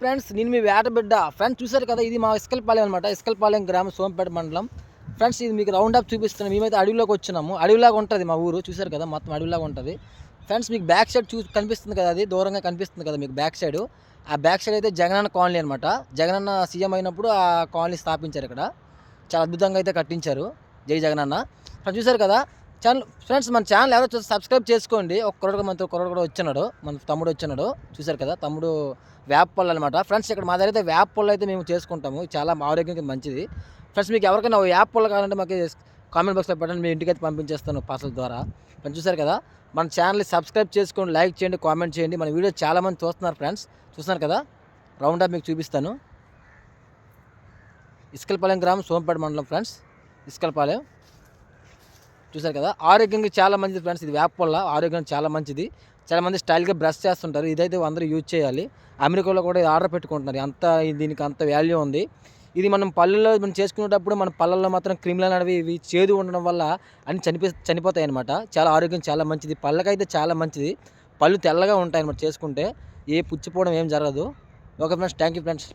Friends, నేను మీ వేట బిడ్డ. ఫ్రెండ్స్ చూసారు కదా, ఇది మా ఇస్కల్పాలెం అనమాట. ఇస్కల్పాలెం గ్రామం, సోంపేట మండలం. ఫ్రెండ్స్, ఇది మీకు రౌండ్ అప్ చూపిస్తున్నాం. మేమైతే అడవిలోకి వచ్చినాము. అడవిలాగా ఉంటుంది మా ఊరు. చూసారు కదా, మొత్తం అడవిలాగా ఉంటుంది. ఫ్రెండ్స్, మీకు బ్యాక్ సైడ్ కనిపిస్తుంది కదా, అది దూరంగా కనిపిస్తుంది కదా మీకు బ్యాక్ సైడ్. ఆ బ్యాక్ సైడ్ అయితే జగనన్న కాలనీ అనమాట. జగనన్న సీఎం అయినప్పుడు ఆ కాలనీ స్థాపించారు ఇక్కడ. చాలా అద్భుతంగా అయితే కట్టించారు. జై జగనన్న. చూసారు కదా ఛానల్. ఫ్రెండ్స్, మన ఛానల్ ఎవరో సబ్స్క్రైబ్ చేసుకోండి. ఒక కుర్రోడు కూడా వచ్చినాడు, మన తమ్ముడు వచ్చినాడు. చూసారు కదా, తమ్ముడు వేప పళ్ళు అనమాట. ఫ్రెండ్స్, ఇక్కడ మా దగ్గర అయితే వేప పళ్ళు అయితే మేము చేసుకుంటాము. చాలా ఆరోగ్యానికి మంచిది. ఫ్రెండ్స్, మీకు ఎవరికైనా వేప పళ్ళు కావాలంటే మాకు కామెంట్ బాక్స్లో పెట్టండి, మీ ఇంటికి అయితే పంపించేస్తాను పార్సల్ ద్వారా. ఫ్రెండ్స్, చూసారు కదా, మన ఛానల్ని సబ్స్క్రైబ్ చేసుకోండి, లైక్ చేయండి, కామెంట్ చేయండి. మన వీడియో చాలామంది చూస్తున్నారు ఫ్రెండ్స్. చూస్తున్నారు కదా, రౌండ్ అప్ మీకు చూపిస్తాను. ఇస్కల్పాలెం గ్రామం, సోంపేట మండలం ఫ్రెండ్స్. ఇస్కల్పాలెం చూసారు కదా, ఆరోగ్యానికి చాలా మంచిది ఫ్రెండ్స్. ఇది వేప పుల్ల, ఆరోగ్యానికి చాలా మంచిది. చాలామంది స్టైల్గా బ్రష్ చేస్తుంటారు. ఇదైతే అందరూ యూజ్ చేయాలి. అమెరికాలో కూడా ఆర్డర్ పెట్టుకుంటున్నారు. దీనికి అంత వాల్యూ ఉంది. ఇది మనం పళ్ళల్లో మనం చేసుకునేటప్పుడు మన పళ్ళల్లో మాత్రం క్రిములు అనేవి ఇవి చేదు ఉండడం వల్ల అన్ని చనిపోతాయి అనమాట. చాలా ఆరోగ్యం చాలా మంచిది. పళ్ళకైతే చాలా మంచిది. పళ్ళు తెల్లగా ఉంటాయి అనమాట చేసుకుంటే. ఏ పుచ్చిపోవడం ఏం జరగదు. Okay friends, thank you friends.